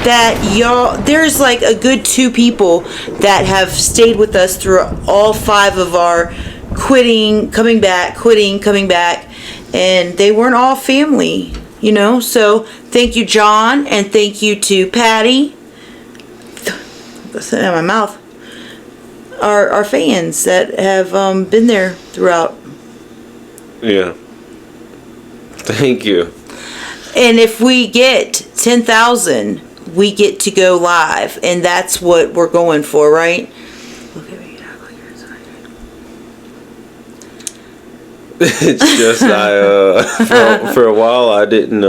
that y'all, there's like a good 2 people that have stayed with us through all 5 of our quitting, coming back, and they weren't all family, you know. So thank you, John, and thank you to Patty. That's in my mouth. Our fans that have been there throughout. Yeah. Thank you. And if we get 10,000, we get to go live, and that's what we're going for, right? It's just for a while I didn't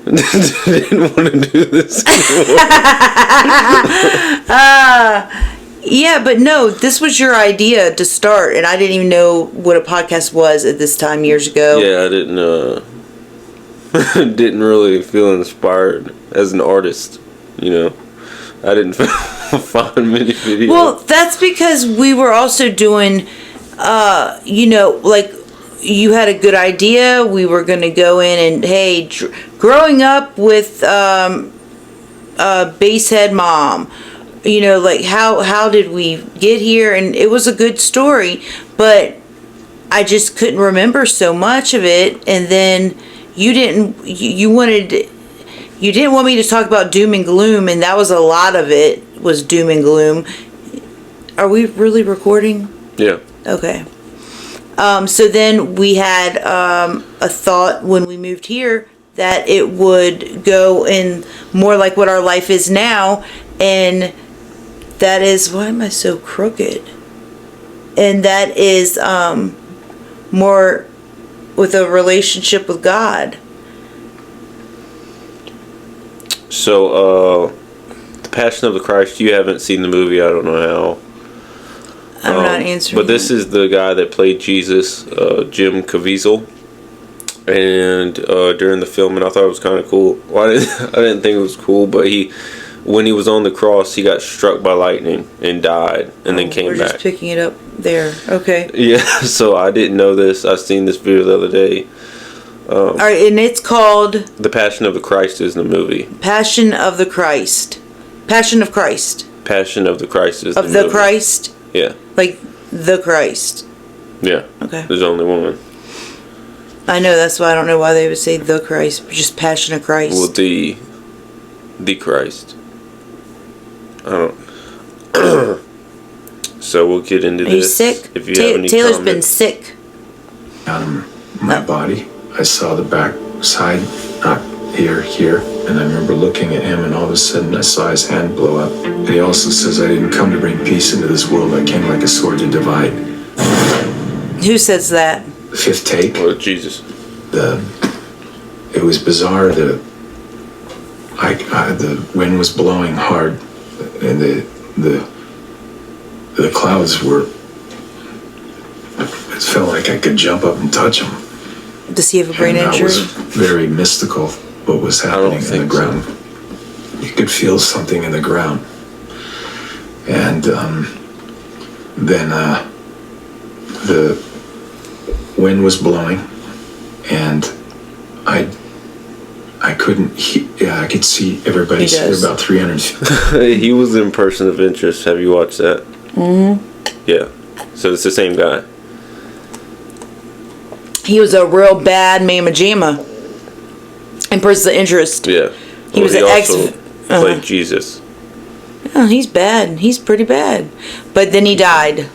didn't want to do this anymore. Yeah, but no, this was your idea to start, and I didn't even know what a podcast was at this time years ago. Yeah, I didn't really feel inspired as an artist, you know. I didn't find many videos. Well, that's because we were also doing, you know, like, you had a good idea. We were going to go in and, hey, growing up with basshead mom, you know, like, how did we get here? And it was a good story, but I just couldn't remember so much of it. And then you didn't want me to talk about doom and gloom, and that was a lot of it was doom and gloom. Are we really recording? Yeah. Okay. So then we had a thought when we moved here that it would go in more like what our life is now, and that is, why am I so crooked? And that is more with a relationship with God. So, The Passion of the Christ, you haven't seen the movie, I don't know how. I'm not answering. But this is the guy that played Jesus, Jim Caviezel. And during the filming, I thought it was kind of cool. Well, I didn't think it was cool, but when he was on the cross, he got struck by lightning and died, and then came back. We're just picking it up there. Okay. Yeah, so I didn't know this. I seen this video the other day. All right, and it's called The Passion of the Christ is the movie. Passion of the Christ. Passion of Christ. Passion of the Christ is of the movie. Of the Christ? Yeah. Like the Christ. Yeah. Okay. There's only one. I know, that's why I don't know why they would say the Christ, just Passion of Christ. Well, the Christ. I don't. So we'll get into this. Are you sick? If you have any Taylor's comments. been sick. My body. I saw the back side, not here, and I remember looking at him, and all of a sudden I saw his hand blow up. And he also says, I didn't come to bring peace into this world. I came like a sword to divide. Who says that? The fifth take. Oh, Jesus. It was bizarre. The wind was blowing hard, and the clouds were. It felt like I could jump up and touch them. Does he have a brain and injury? That was very mystical. What was happening in the ground? So. You could feel something in the ground, and then the wind was blowing, and I couldn't. I could see everybody. There about 300 feet. He was in Person of Interest. Have you watched that? Mm-hmm. Yeah. So it's the same guy. He was a real bad mamma jamma. In Person of Interest. Yeah. He was an ex. Played Jesus. Oh, he's bad. He's pretty bad. But then he died.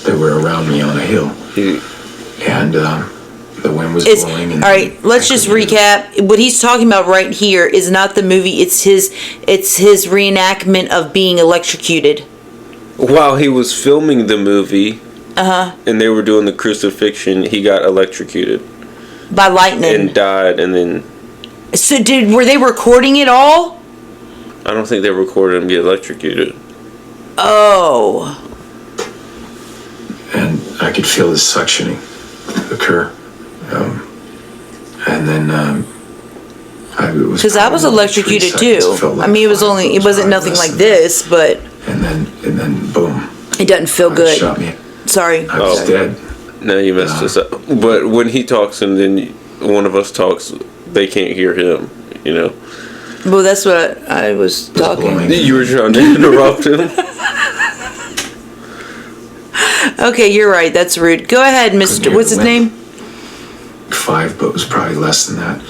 They were around me on a hill, and the wind was blowing. And all right, let's just recap. What he's talking about right here is not the movie. It's his reenactment of being electrocuted. While he was filming the movie, and they were doing the crucifixion, he got electrocuted by lightning and died. And then, so were they recording it all? I don't think they recorded him get electrocuted. Oh. And I could feel the suctioning occur, and then because I was electrocuted too. Like I mean, it wasn't nothing like this, but. And then boom. It doesn't feel good. Shot me. Sorry. I was dead. No, you messed us up. But when he talks and then one of us talks, they can't hear him, you know. Well, that's what I was talking. You were trying to interrupt him. Okay, you're right. That's rude. Go ahead, Mr. What's his name? 5, but it was probably less than that.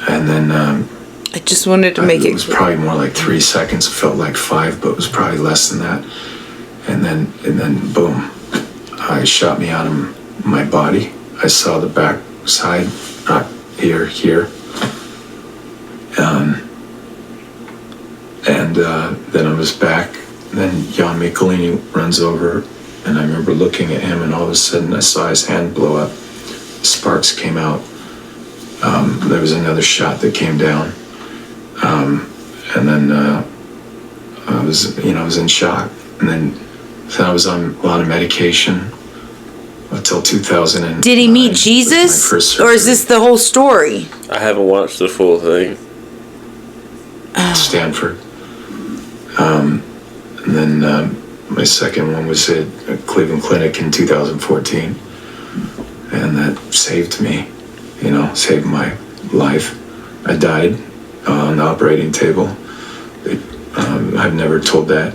And then I just wanted to make it. It was probably more like 3 seconds. It felt like 5, but it was probably less than that. And then boom, I shot me out of my body. I saw the back side, not here. Then I was back. Then Jan Michelini runs over, and I remember looking at him, and all of a sudden I saw his hand blow up. Sparks came out. There was another shot that came down, and then I was in shock. And then I was on a lot of medication until 2000. Did he meet Jesus, or is this the whole story? I haven't watched the full thing. Stanford. And then my second one was at Cleveland Clinic in 2014, and that saved me, saved my life. I died on the operating table. I've never told that,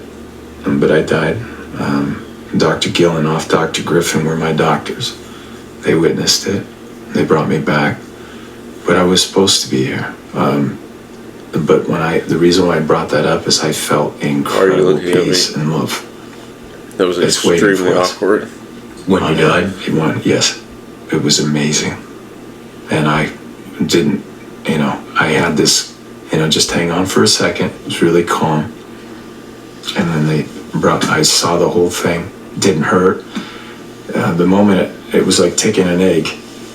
but I died. Dr. Gillenoff, Dr. Griffin were my doctors. They witnessed it. They brought me back, but I was supposed to be here. But the reason why I brought that up is I felt incredible peace and love. That was extremely awkward. When you died? Yes. It was amazing. And I didn't, I had this, just hang on for a second. It was really calm. And then I saw the whole thing. It didn't hurt. The moment it was like taking an egg,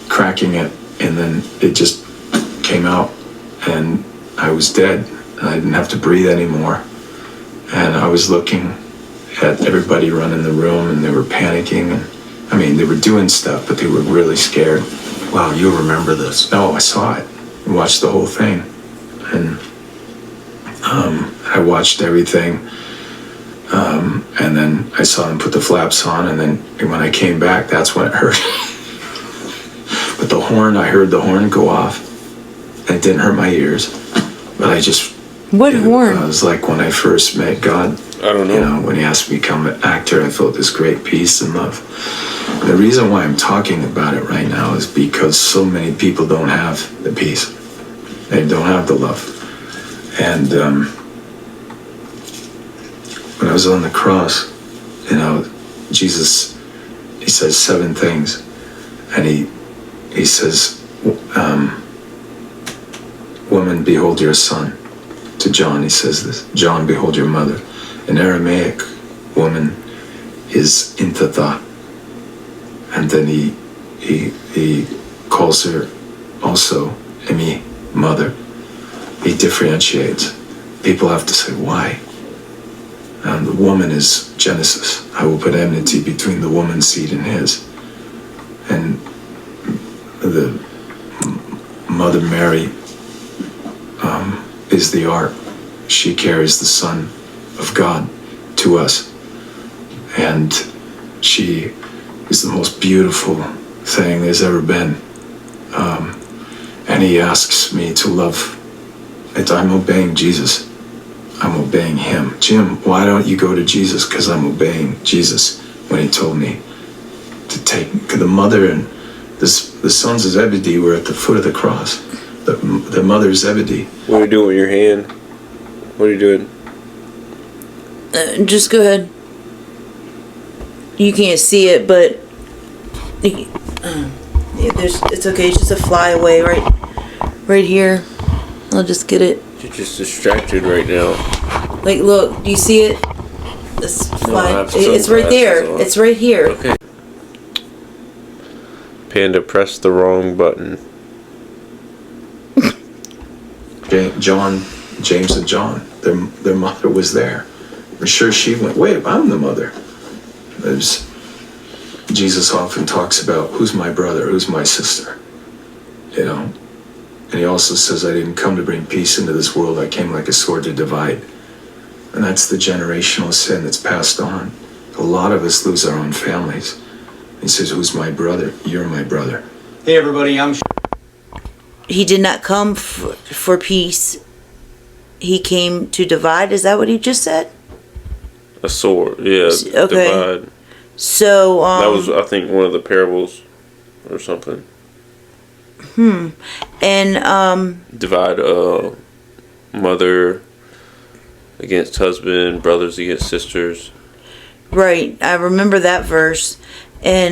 cracking it, and then it just came out, and I was dead. And I didn't have to breathe anymore. And I was looking at everybody running the room, and they were panicking. And they were doing stuff, but they were really scared. Wow, you remember this? No, I saw it. I watched the whole thing. And I watched everything. And then I saw them put the flaps on, and then when I came back, that's when it hurt. But the horn, I heard the horn go off, and it didn't hurt my ears. But I just... What horn? It was like when I first met God. I don't know. When he asked me to become an actor, I felt this great peace and love. And the reason why I'm talking about it right now is because so many people don't have the peace. They don't have the love. And when I was on the cross, Jesus, he says 7 things. And he says, woman, behold your son. To John, he says this. John, behold your mother. In Aramaic, woman is intatha. And then he calls her also Emi, mother. He differentiates. People have to say, why? And the woman is Genesis. I will put enmity between the woman's seed and his. And the Mother Mary is the ark. She carries the Son of God to us. And she is the most beautiful thing there's ever been. And he asks me to love. I'm obeying Jesus. I'm obeying him. Jim, why don't you go to Jesus? Because I'm obeying Jesus when he told me to take the mother and the sons of Zebedee were at the foot of the cross. The mother of Zebedee. What are you doing with your hand? What are you doing? Just go ahead. You can't see it, but it's okay. It's just a flyaway right here. I'll just get it. You're just distracted right now. Like, look, do you see it? It's fly. It's right there. On. It's right here. Okay. Panda pressed the wrong button. James and John, their mother was there. I'm sure she went, wait, I'm the mother. Jesus often talks about who's my brother, who's my sister, And he also says, I didn't come to bring peace into this world. I came like a sword to divide. And that's the generational sin that's passed on. A lot of us lose our own families. He says, who's my brother? You're my brother. Hey everybody, I'm he did not come for peace. He came to divide. Is that what he just said? A sword, yeah. Okay. Divide. So That was, I think, one of the parables or something. And Divide mother against husband, brothers against sisters. right, I remember that verse. And